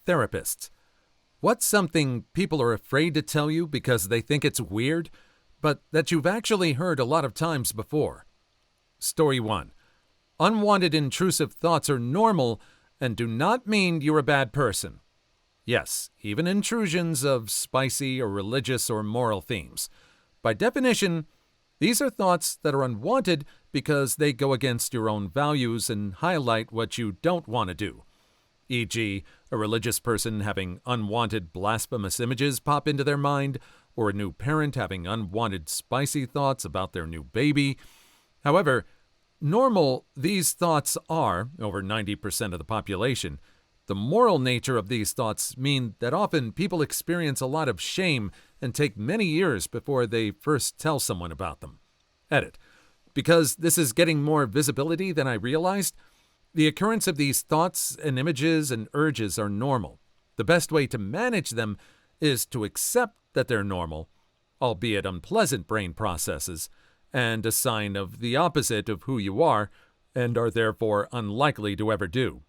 Therapists. What's something people are afraid to tell you because they think it's weird, but that you've actually heard a lot of times before? Story 1. Unwanted intrusive thoughts are normal and do not mean you're a bad person. Yes, even intrusions of spicy or religious or moral themes. By definition, these are thoughts that are unwanted because they go against your own values and highlight what you don't want to do. E.g., a religious person having unwanted blasphemous images pop into their mind, or a new parent having unwanted spicy thoughts about their new baby. However, normal these thoughts are, over 90% of the population, the moral nature of these thoughts mean that often people experience a lot of shame and take many years before they first tell someone about them. Edit. Because this is getting more visibility than I realized, the occurrence of these thoughts and images and urges are normal. The best way to manage them is to accept that they're normal, albeit unpleasant brain processes, and a sign of the opposite of who you are, and are therefore unlikely to ever do.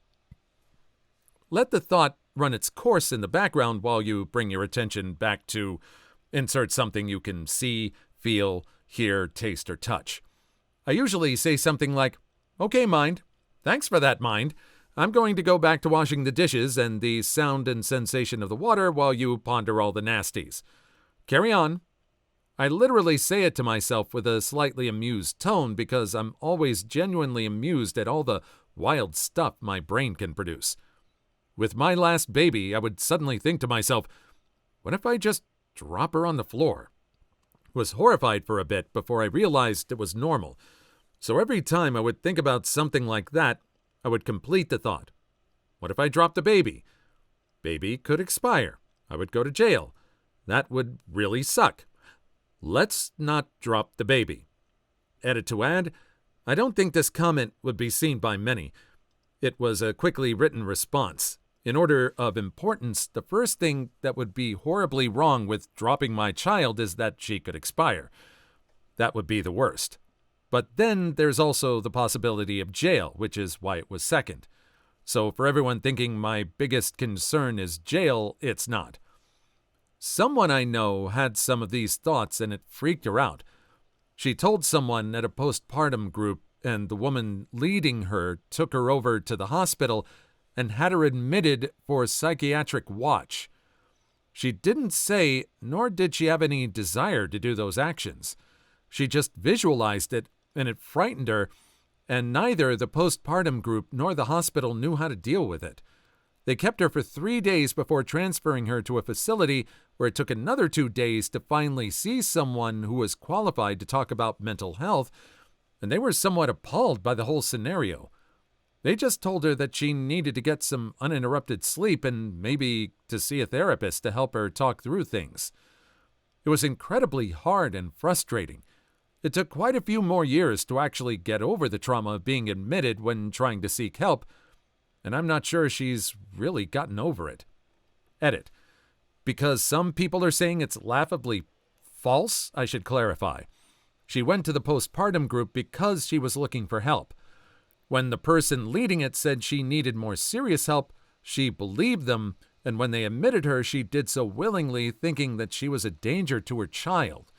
Let the thought run its course in the background while you bring your attention back to insert something you can see, feel, hear, taste, or touch. I usually say something like, "Okay, mind. Thanks for that, mind. I'm going to go back to washing the dishes and the sound and sensation of the water while you ponder all the nasties. Carry on." I literally say it to myself with a slightly amused tone because I'm always genuinely amused at all the wild stuff my brain can produce. With my last baby, I would suddenly think to myself, what if I just drop her on the floor? Was horrified for a bit before I realized it was normal. So every time I would think about something like that, I would complete the thought. What if I dropped the baby? Baby could expire. I would go to jail. That would really suck. Let's not drop the baby. Edit to add, I don't think this comment would be seen by many. It was a quickly written response. In order of importance, the first thing that would be horribly wrong with dropping my child is that she could expire. That would be the worst. But then there's also the possibility of jail, which is why it was second. So for everyone thinking my biggest concern is jail, it's not. Someone I know had some of these thoughts and it freaked her out. She told someone at a postpartum group, and the woman leading her took her over to the hospital and had her admitted for psychiatric watch. She didn't say, nor did she have any desire to do those actions. She just visualized it, and it frightened her, and neither the postpartum group nor the hospital knew how to deal with it. They kept her for 3 days before transferring her to a facility where it took another 2 days to finally see someone who was qualified to talk about mental health, and they were somewhat appalled by the whole scenario. They just told her that she needed to get some uninterrupted sleep and maybe to see a therapist to help her talk through things. It was incredibly hard and frustrating. It took quite a few more years to actually get over the trauma of being admitted when trying to seek help, and I'm not sure she's really gotten over it. Edit. Because some people are saying it's laughably false, I should clarify. She went to the postpartum group because she was looking for help. When the person leading it said she needed more serious help, she believed them, and when they admitted her, she did so willingly, thinking that she was a danger to her child.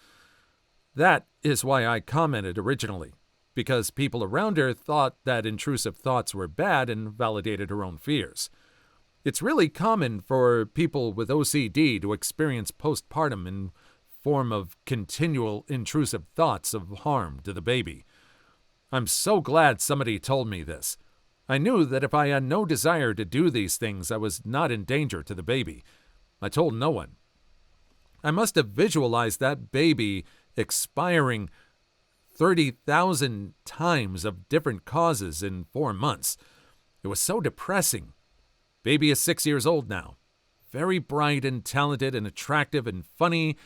That is why I commented originally, because people around her thought that intrusive thoughts were bad and validated her own fears. It's really common for people with OCD to experience postpartum in form of continual intrusive thoughts of harm to the baby. I'm so glad somebody told me this. I knew that if I had no desire to do these things, I was not in danger to the baby. I told no one. I must have visualized that baby expiring 30,000 times of different causes in 4 months. It was so depressing. Baby is 6 years old now. Very bright and talented and attractive and funny,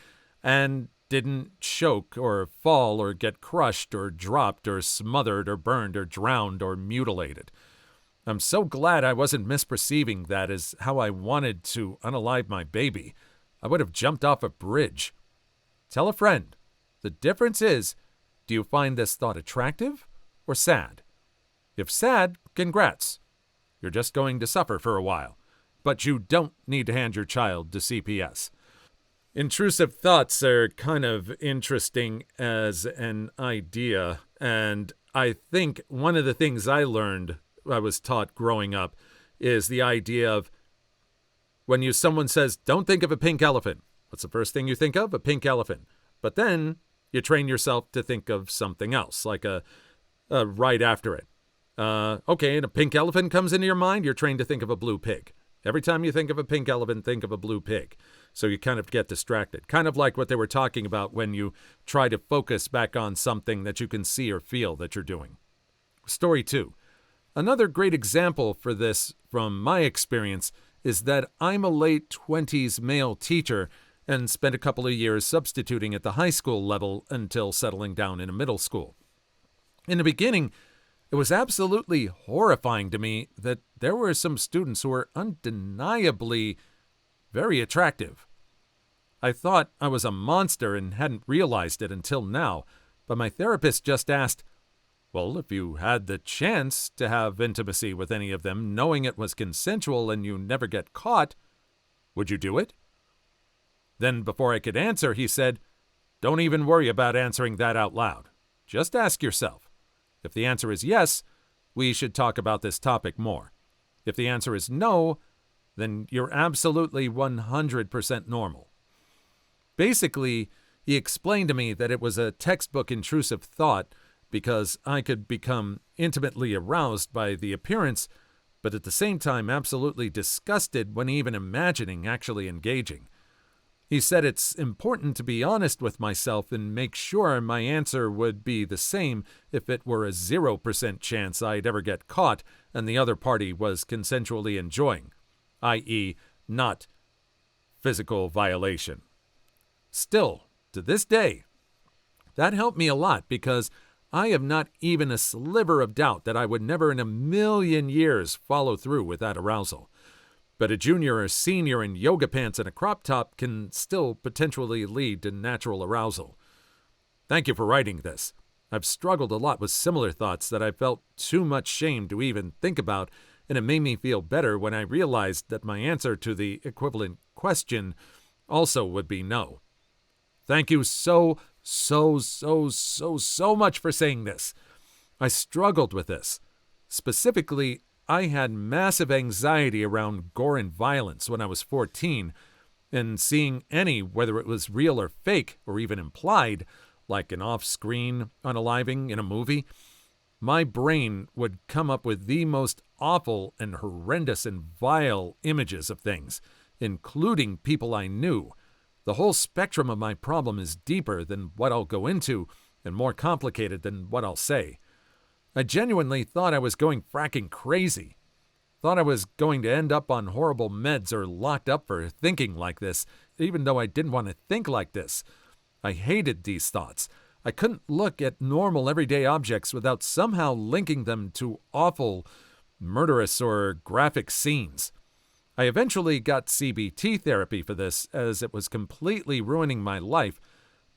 and didn't choke or fall or get crushed or dropped or smothered or burned or drowned or mutilated. I'm so glad I wasn't misperceiving that as how I wanted to unalive my baby. I would have jumped off a bridge. Tell a friend. The difference is, do you find this thought attractive or sad? If sad, congrats. You're just going to suffer for a while. but you don't need to hand your child to CPS. Intrusive thoughts are kind of interesting as an idea, and I think one of the things I was taught growing up, is the idea of when someone says, don't think of a pink elephant. What's the first thing you think of? A pink elephant. But then you train yourself to think of something else, like a right after it. Okay, and a pink elephant comes into your mind, you're trained to think of a blue pig. Every time you think of a pink elephant, think of a blue pig. So you kind of get distracted. Kind of like what they were talking about when you try to focus back on something that you can see or feel that you're doing. Story 2. Another great example for this from my experience is that I'm a late 20s male teacher and spent a couple of years substituting at the high school level until settling down in a middle school. In the beginning, it was absolutely horrifying to me that there were some students who were undeniably very attractive. I thought I was a monster and hadn't realized it until now, but my therapist just asked, well, if you had the chance to have intimacy with any of them, knowing it was consensual and you never get caught, would you do it? Then before I could answer, he said, don't even worry about answering that out loud. Just ask yourself. If the answer is yes, we should talk about this topic more. If the answer is no, then you're absolutely 100% normal. Basically, he explained to me that it was a textbook intrusive thought because I could become intimately aroused by the appearance, but at the same time absolutely disgusted when even imagining actually engaging. He said it's important to be honest with myself and make sure my answer would be the same if it were a 0% chance I'd ever get caught and the other party was consensually enjoying, i.e., not physical violation. Still, to this day, that helped me a lot because I have not even a sliver of doubt that I would never in a million years follow through with that arousal. But a junior or senior in yoga pants and a crop top can still potentially lead to natural arousal. Thank you for writing this. I've struggled a lot with similar thoughts that I felt too much shame to even think about, and it made me feel better when I realized that my answer to the equivalent question also would be no. Thank you so much for saying this. I struggled with this. Specifically, I had massive anxiety around gore and violence when I was 14, and seeing any, whether it was real or fake, or even implied, like an off-screen unaliving in a movie, my brain would come up with the most awful and horrendous and vile images of things, including people I knew. The whole spectrum of my problem is deeper than what I'll go into and more complicated than what I'll say. I genuinely thought I was going fracking crazy. Thought I was going to end up on horrible meds or locked up for thinking like this, even though I didn't want to think like this. I hated these thoughts. I couldn't look at normal everyday objects without somehow linking them to awful, murderous, or graphic scenes. I eventually got CBT therapy for this, as it was completely ruining my life,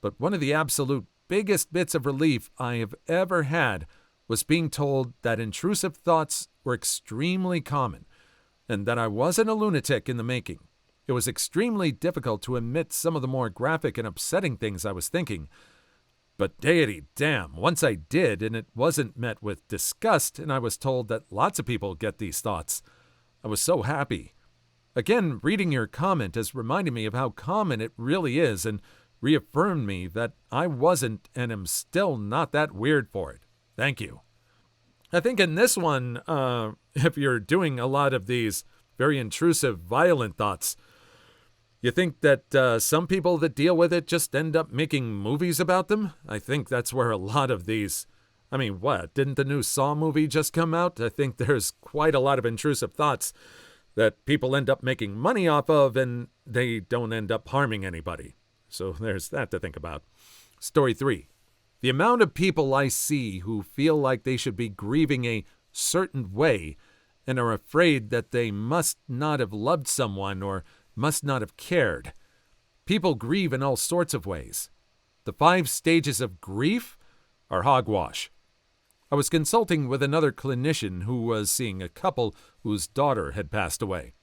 but one of the absolute biggest bits of relief I have ever had was being told that intrusive thoughts were extremely common, and that I wasn't a lunatic in the making. It was extremely difficult to admit some of the more graphic and upsetting things I was thinking, but deity damn, once I did, and it wasn't met with disgust, and I was told that lots of people get these thoughts, I was so happy. Again, reading your comment has reminded me of how common it really is and reaffirmed me that I wasn't and am still not that weird for it. Thank you. I think in this one, if you're doing a lot of these very intrusive, violent thoughts, you think that some people that deal with it just end up making movies about them? I think that's where a lot of these... I mean, what? Didn't the new Saw movie just come out? I think there's quite a lot of intrusive thoughts that people end up making money off of, and they don't end up harming anybody. So there's that to think about. Story 3. The amount of people I see who feel like they should be grieving a certain way and are afraid that they must not have loved someone or must not have cared. People grieve in all sorts of ways. The 5 stages of grief are hogwash. I was consulting with another clinician who was seeing a couple whose daughter had passed away.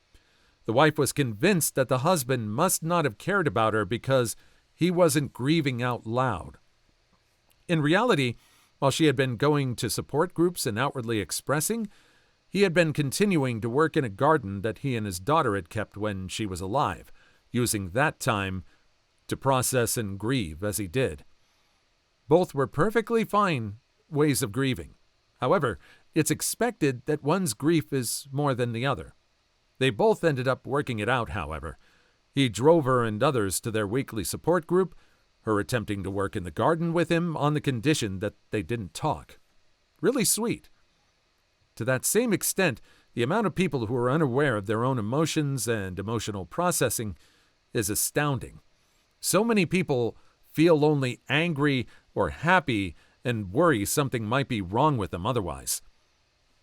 The wife was convinced that the husband must not have cared about her because he wasn't grieving out loud. In reality, while she had been going to support groups and outwardly expressing, he had been continuing to work in a garden that he and his daughter had kept when she was alive, using that time to process and grieve as he did. Both were perfectly fine ways of grieving. However, it's expected that one's grief is more than the other. They both ended up working it out, however. He drove her and others to their weekly support group, her attempting to work in the garden with him on the condition that they didn't talk. Really sweet. To that same extent, the amount of people who are unaware of their own emotions and emotional processing is astounding. So many people feel only angry or happy and worry something might be wrong with them otherwise.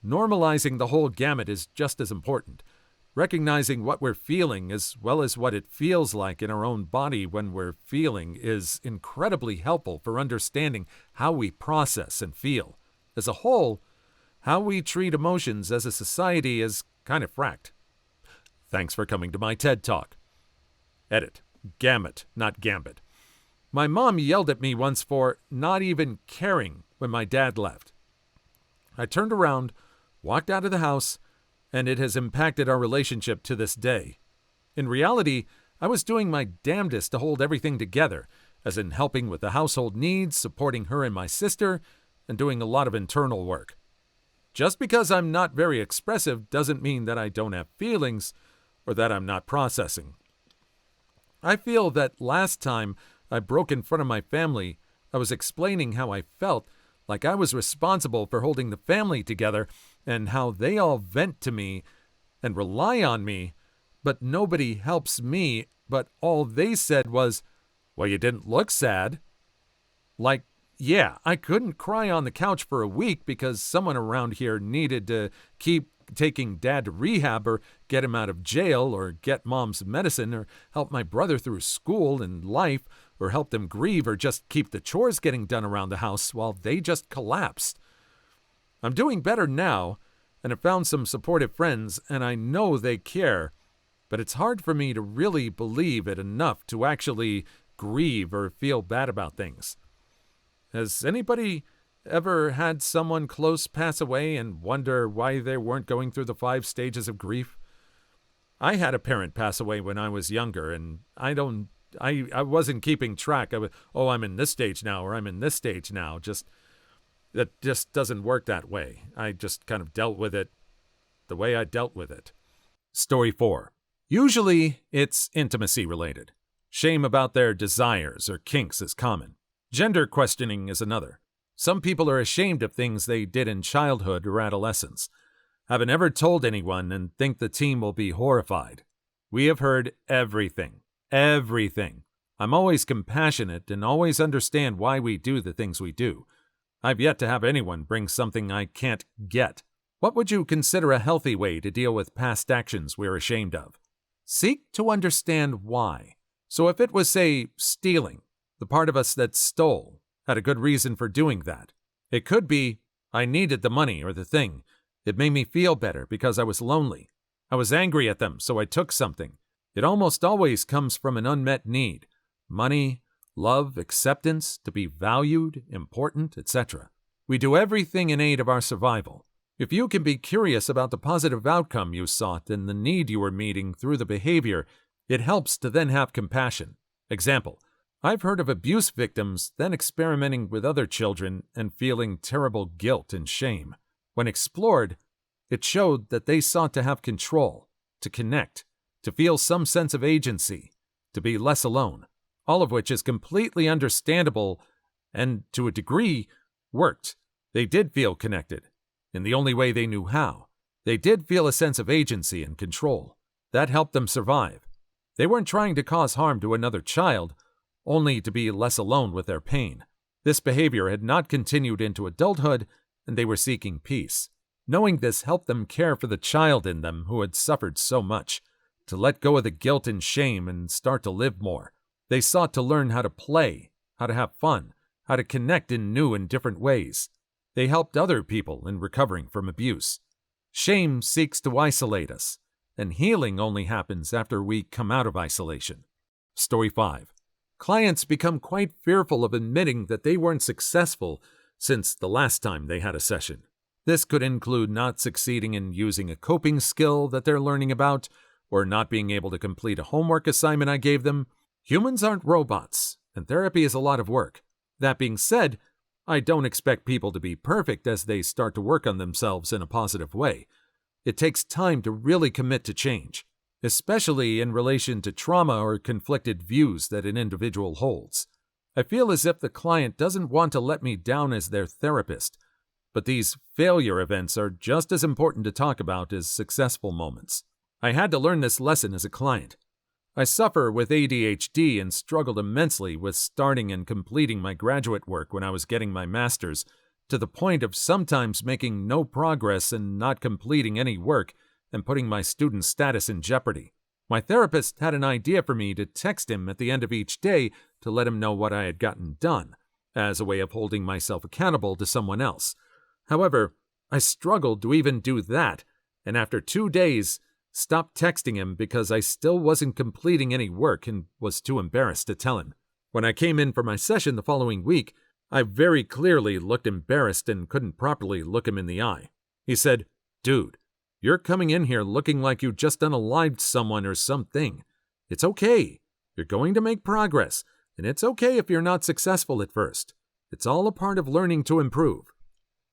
Normalizing the whole gamut is just as important. Recognizing what we're feeling as well as what it feels like in our own body when we're feeling is incredibly helpful for understanding how we process and feel. As a whole, how we treat emotions as a society is kind of fracked. Thanks for coming to my TED Talk. Edit. Gamut, not gambit. My mom yelled at me once for not even caring when my dad left. I turned around, walked out of the house, and it has impacted our relationship to this day. In reality, I was doing my damnedest to hold everything together, as in helping with the household needs, supporting her and my sister, and doing a lot of internal work. Just because I'm not very expressive doesn't mean that I don't have feelings or that I'm not processing. I feel that last time I broke in front of my family, I was explaining how I felt like I was responsible for holding the family together and how they all vent to me and rely on me, but nobody helps me, but all they said was, "Well, you didn't look sad." Like, yeah, I couldn't cry on the couch for a week because someone around here needed to keep taking Dad to rehab or get him out of jail or get Mom's medicine or help my brother through school and life or help them grieve or just keep the chores getting done around the house while they just collapsed. I'm doing better now and have found some supportive friends, and I know they care, but it's hard for me to really believe it enough to actually grieve or feel bad about things. Has anybody ever had someone close pass away and wonder why they weren't going through the 5 stages of grief? I had a parent pass away when I was younger, and I wasn't keeping track of it. Oh, I'm in this stage now, or I'm in this stage now. That just doesn't work that way. I just kind of dealt with it the way I dealt with it. Story 4. Usually, it's intimacy related. Shame about their desires or kinks is common. Gender questioning is another. Some people are ashamed of things they did in childhood or adolescence. Haven't ever told anyone and think the team will be horrified. We have heard everything. Everything. I'm always compassionate and always understand why we do the things we do. I've yet to have anyone bring something I can't get. What would you consider a healthy way to deal with past actions we're ashamed of? Seek to understand why. So if it was, say, stealing, the part of us that stole had a good reason for doing that. It could be, I needed the money or the thing. It made me feel better because I was lonely. I was angry at them, so I took something. It almost always comes from an unmet need. Money, love, acceptance, to be valued, important, etc. We do everything in aid of our survival. If you can be curious about the positive outcome you sought and the need you were meeting through the behavior, it helps to then have compassion. Example, I've heard of abuse victims then experimenting with other children and feeling terrible guilt and shame. When explored, it showed that they sought to have control, to connect, to feel some sense of agency, to be less alone, all of which is completely understandable and, to a degree, worked. They did feel connected, in the only way they knew how. They did feel a sense of agency and control. That helped them survive. They weren't trying to cause harm to another child, only to be less alone with their pain. This behavior had not continued into adulthood, and they were seeking peace. Knowing this helped them care for the child in them who had suffered so much, to let go of the guilt and shame and start to live more. They sought to learn how to play, how to have fun, how to connect in new and different ways. They helped other people in recovering from abuse. Shame seeks to isolate us. and healing only happens after we come out of isolation. Story 5. Clients become quite fearful of admitting that they weren't successful since the last time they had a session. This could include not succeeding in using a coping skill that they're learning about, or not being able to complete a homework assignment I gave them. Humans aren't robots, and therapy is a lot of work. That being said, I don't expect people to be perfect as they start to work on themselves in a positive way. It takes time to really commit to change, especially in relation to trauma or conflicted views that an individual holds. I feel as if the client doesn't want to let me down as their therapist, but these failure events are just as important to talk about as successful moments. I had to learn this lesson as a client. I suffer with ADHD and struggled immensely with starting and completing my graduate work when I was getting my master's, to the point of sometimes making no progress and not completing any work and putting my student status in jeopardy. My therapist had an idea for me to text him at the end of each day to let him know what I had gotten done, as a way of holding myself accountable to someone else. However, I struggled to even do that, and after 2 days, stopped texting him because I still wasn't completing any work and was too embarrassed to tell him. When I came in for my session the following week, I very clearly looked embarrassed and couldn't properly look him in the eye. He said, "Dude, you're coming in here looking like you just unalived someone or something. It's okay. You're going to make progress, and it's okay if you're not successful at first. It's all a part of learning to improve.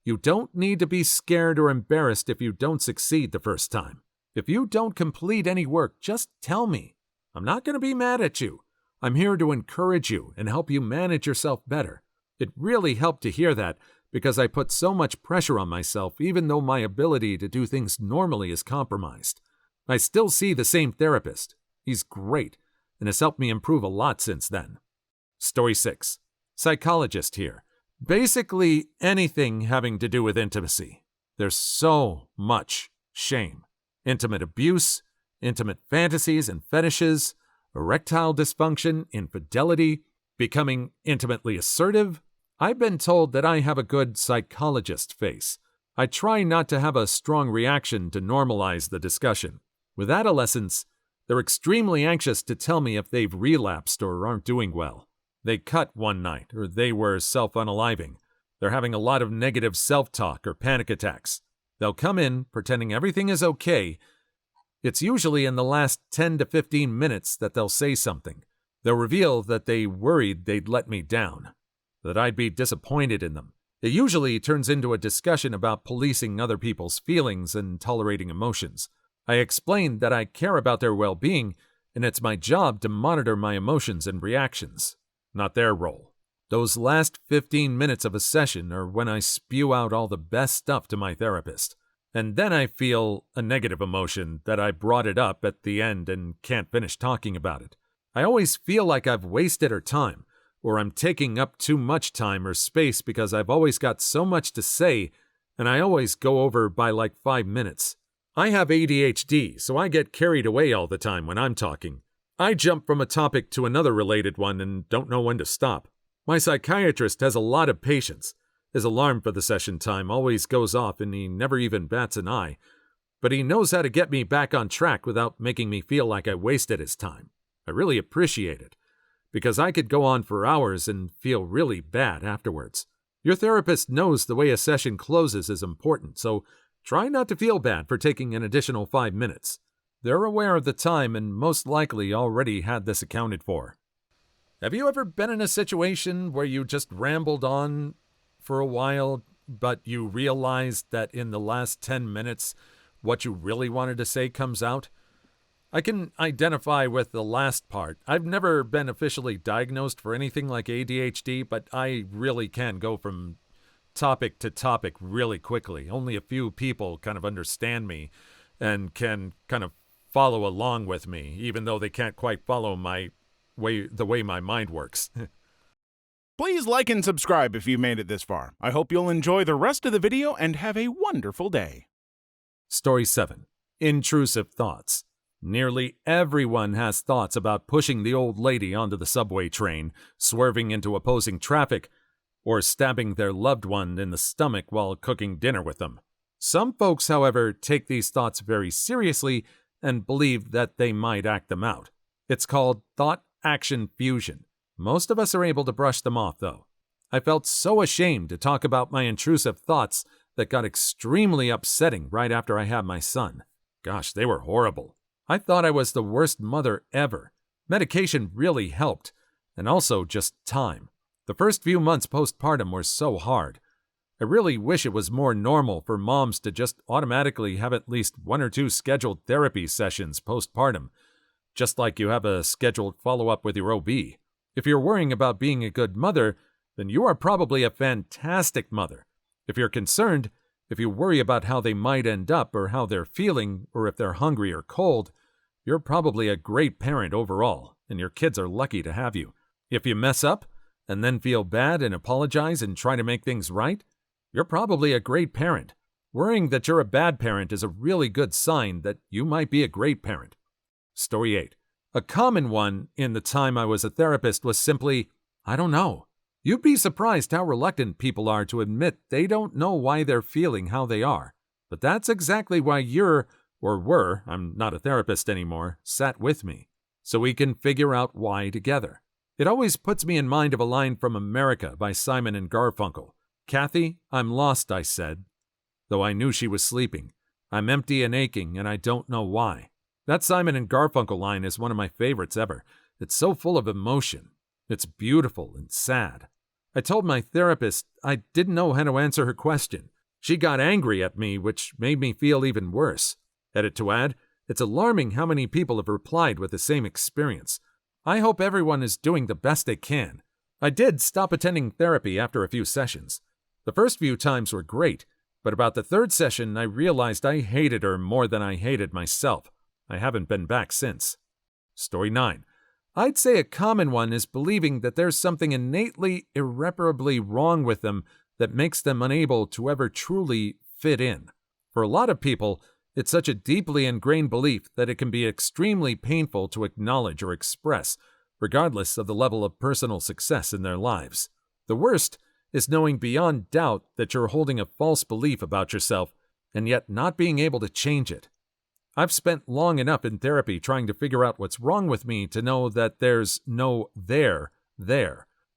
You don't need to be scared or embarrassed if you don't succeed the first time. If you don't complete any work, just tell me. I'm not going to be mad at you. I'm here to encourage you and help you manage yourself better." It really helped to hear that, because I put so much pressure on myself even though my ability to do things normally is compromised. I still see the same therapist. He's great and has helped me improve a lot since then. Story 6. Psychologist here. Basically anything having to do with intimacy. There's so much shame. Intimate abuse, intimate fantasies and fetishes, erectile dysfunction, infidelity, becoming intimately assertive. I've been told that I have a good psychologist face. I try not to have a strong reaction to normalize the discussion. With adolescents, they're extremely anxious to tell me if they've relapsed or aren't doing well. They cut one night, or they were self-unaliving. They're having a lot of negative self-talk or panic attacks. They'll come in pretending everything is okay. It's usually in the last 10 to 15 minutes that they'll say something. They'll reveal that they worried they'd let me down, that I'd be disappointed in them. It usually turns into a discussion about policing other people's feelings and tolerating emotions. I explain that I care about their well-being, and it's my job to monitor my emotions and reactions, not their role. Those last 15 minutes of a session are when I spew out all the best stuff to my therapist. And then I feel a negative emotion that I brought it up at the end and can't finish talking about it. I always feel like I've wasted her time, or I'm taking up too much time or space because I've always got so much to say, and I always go over by like 5 minutes. I have ADHD, so I get carried away all the time when I'm talking. I jump from a topic to another related one and don't know when to stop. My psychiatrist has a lot of patience. His alarm for the session time always goes off and he never even bats an eye. But he knows how to get me back on track without making me feel like I wasted his time. I really appreciate it, because I could go on for hours and feel really bad afterwards. Your therapist knows the way a session closes is important, so try not to feel bad for taking an additional 5 minutes. They're aware of the time and most likely already had this accounted for. Have you ever been in a situation where you just rambled on for a while, but you realized that in the last 10 minutes, what you really wanted to say comes out? I can identify with the last part. I've never been officially diagnosed for anything like ADHD, but I really can go from topic to topic really quickly. Only a few people kind of understand me and can kind of follow along with me, even though they can't quite follow the way my mind works. Please like and subscribe if you made it this far. I hope you'll enjoy the rest of the video and have a wonderful day. Story 7. Intrusive thoughts. Nearly everyone has thoughts about pushing the old lady onto the subway train, swerving into opposing traffic, or stabbing their loved one in the stomach while cooking dinner with them. Some folks, however, take these thoughts very seriously and believe that they might act them out. It's called thought-action fusion. Most of us are able to brush them off, though. I felt so ashamed to talk about my intrusive thoughts that got extremely upsetting right after I had my son. Gosh, they were horrible. I thought I was the worst mother ever. Medication really helped, and also just time. The first few months postpartum were so hard. I really wish it was more normal for moms to just automatically have at least 1 or 2 scheduled therapy sessions postpartum, just like you have a scheduled follow-up with your OB. If you're worrying about being a good mother, then you are probably a fantastic mother. If you're concerned, if you worry about how they might end up or how they're feeling or if they're hungry or cold, you're probably a great parent overall, and your kids are lucky to have you. If you mess up and then feel bad and apologize and try to make things right, you're probably a great parent. Worrying that you're a bad parent is a really good sign that you might be a great parent. Story 8. A common one in the time I was a therapist was simply, I don't know. You'd be surprised how reluctant people are to admit they don't know why they're feeling how they are. But that's exactly why I'm not a therapist anymore, sat with me, so we can figure out why together. It always puts me in mind of a line from America by Simon and Garfunkel. Kathy, I'm lost, I said, though I knew she was sleeping. I'm empty and aching, and I don't know why. That Simon and Garfunkel line is one of my favorites ever. It's so full of emotion. It's beautiful and sad. I told my therapist I didn't know how to answer her question. She got angry at me, which made me feel even worse. Edit to add, it's alarming how many people have replied with the same experience. I hope everyone is doing the best they can. I did stop attending therapy after a few sessions. The first few times were great, but about the third session I realized I hated her more than I hated myself. I haven't been back since. Story 9. I'd say a common one is believing that there's something innately, irreparably wrong with them that makes them unable to ever truly fit in. For a lot of people, it's such a deeply ingrained belief that it can be extremely painful to acknowledge or express, regardless of the level of personal success in their lives. The worst is knowing beyond doubt that you're holding a false belief about yourself and yet not being able to change it. I've spent long enough in therapy trying to figure out what's wrong with me to know that there's no there,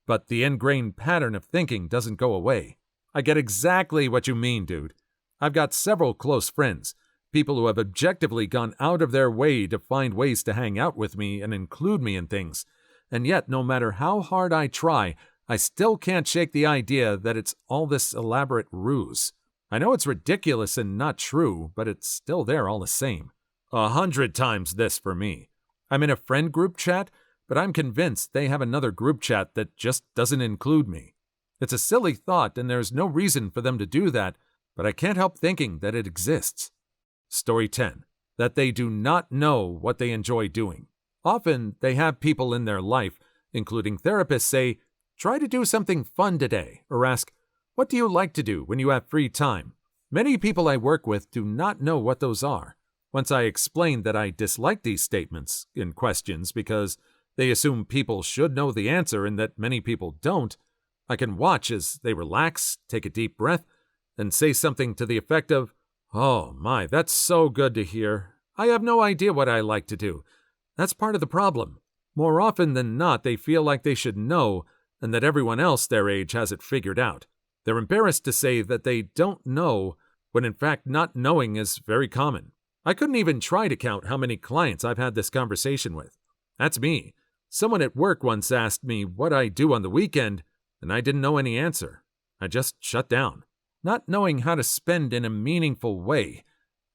but the ingrained pattern of thinking doesn't go away. I get exactly what you mean, dude. I've got several close friends, people who have objectively gone out of their way to find ways to hang out with me and include me in things, and yet no matter how hard I try, I still can't shake the idea that it's all this elaborate ruse. I know it's ridiculous and not true, but it's still there all the same. 100 times this for me. I'm in a friend group chat, but I'm convinced they have another group chat that just doesn't include me. It's a silly thought, and there's no reason for them to do that, but I can't help thinking that it exists. Story 10. That they do not know what they enjoy doing. Often, they have people in their life, including therapists, say, try to do something fun today, or ask, what do you like to do when you have free time? Many people I work with do not know what those are. Once I explain that I dislike these statements in questions because they assume people should know the answer and that many people don't, I can watch as they relax, take a deep breath, and say something to the effect of, oh my, that's so good to hear. I have no idea what I like to do. That's part of the problem. More often than not, they feel like they should know and that everyone else their age has it figured out. They're embarrassed to say that they don't know when in fact not knowing is very common. I couldn't even try to count how many clients I've had this conversation with. That's me. Someone at work once asked me what I do on the weekend, and I didn't know any answer. I just shut down, not knowing how to spend in a meaningful way,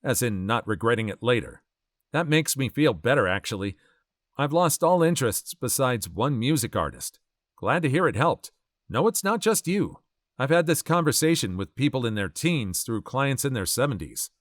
as in not regretting it later. That makes me feel better, actually. I've lost all interests besides one music artist. Glad to hear it helped. No, it's not just you. I've had this conversation with people in their teens through clients in their 70s.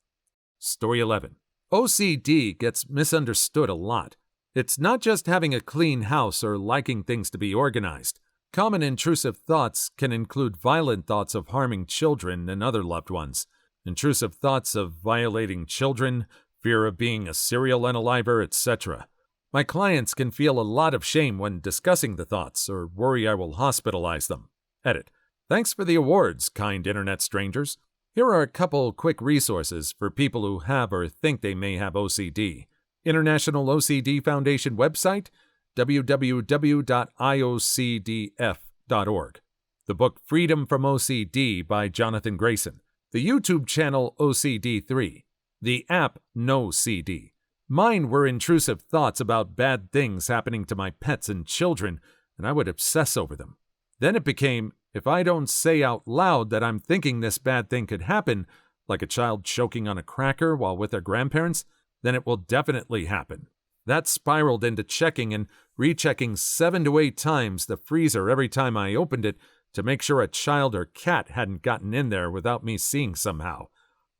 Story 11. OCD gets misunderstood a lot. It's not just having a clean house or liking things to be organized. Common intrusive thoughts can include violent thoughts of harming children and other loved ones, intrusive thoughts of violating children, fear of being a serial unaliver, etc. My clients can feel a lot of shame when discussing the thoughts or worry I will hospitalize them. Edit. Thanks for the awards, kind internet strangers. Here are a couple quick resources for people who have or think they may have OCD. International OCD Foundation website, www.iocdf.org. The book Freedom from OCD by Jonathan Grayson. The YouTube channel OCD3. The app No CD. Mine were intrusive thoughts about bad things happening to my pets and children, and I would obsess over them. Then it became, if I don't say out loud that I'm thinking this bad thing could happen, like a child choking on a cracker while with their grandparents, then it will definitely happen. That spiraled into checking and rechecking 7 to 8 times the freezer every time I opened it to make sure a child or cat hadn't gotten in there without me seeing somehow.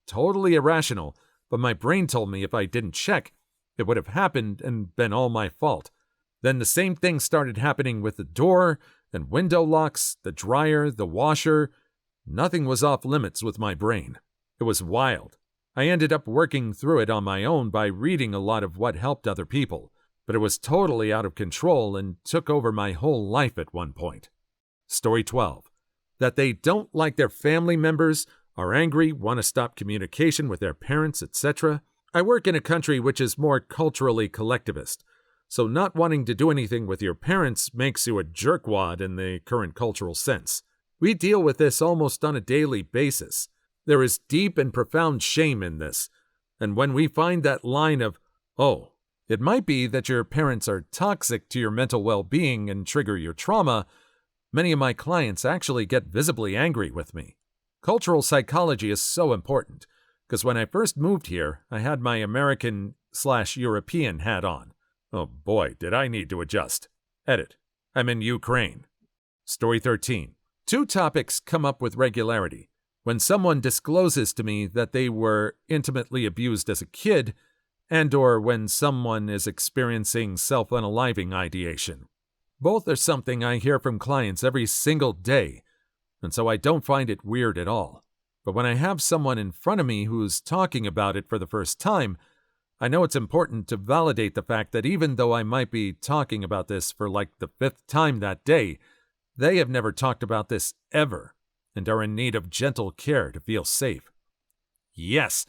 Totally irrational, but my brain told me if I didn't check, it would have happened and been all my fault. Then the same thing started happening with the door and window locks, the dryer, the washer. Nothing was off limits with my brain. It was wild. I ended up working through it on my own by reading a lot of what helped other people, but it was totally out of control and took over my whole life at one point. Story 12. That they don't like their family members, are angry, want to stop communication with their parents, etc. I work in a country which is more culturally collectivist, so not wanting to do anything with your parents makes you a jerkwad in the current cultural sense. We deal with this almost on a daily basis. There is deep and profound shame in this, and when we find that line of, oh, it might be that your parents are toxic to your mental well-being and trigger your trauma, many of my clients actually get visibly angry with me. Cultural psychology is so important, because when I first moved here, I had my American/European hat on. Oh boy, did I need to adjust. Edit. I'm in Ukraine. Story 13. 2 topics come up with regularity. When someone discloses to me that they were intimately abused as a kid, and or when someone is experiencing self-unaliving ideation. Both are something I hear from clients every single day, and so I don't find it weird at all. But when I have someone in front of me who's talking about it for the first time, I know it's important to validate the fact that even though I might be talking about this for like the 5th time that day, they have never talked about this ever, and are in need of gentle care to feel safe. Yes,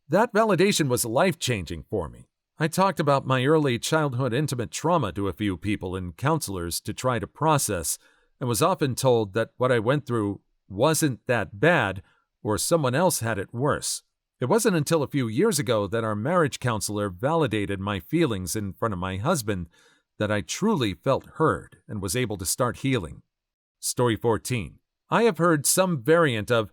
that validation was life-changing for me. I talked about my early childhood intimate trauma to a few people and counselors to try to process, and was often told that what I went through wasn't that bad, or someone else had it worse. It wasn't until a few years ago that our marriage counselor validated my feelings in front of my husband that I truly felt heard and was able to start healing. Story 14. I have heard some variant of,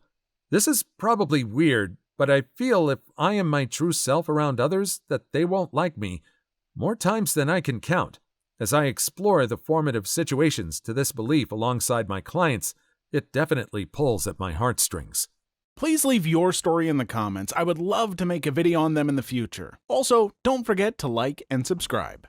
this is probably weird, but I feel if I am my true self around others that they won't like me, more times than I can count. As I explore the formative situations to this belief alongside my clients, it definitely pulls at my heartstrings. Please leave your story in the comments. I would love to make a video on them in the future. Also, don't forget to like and subscribe.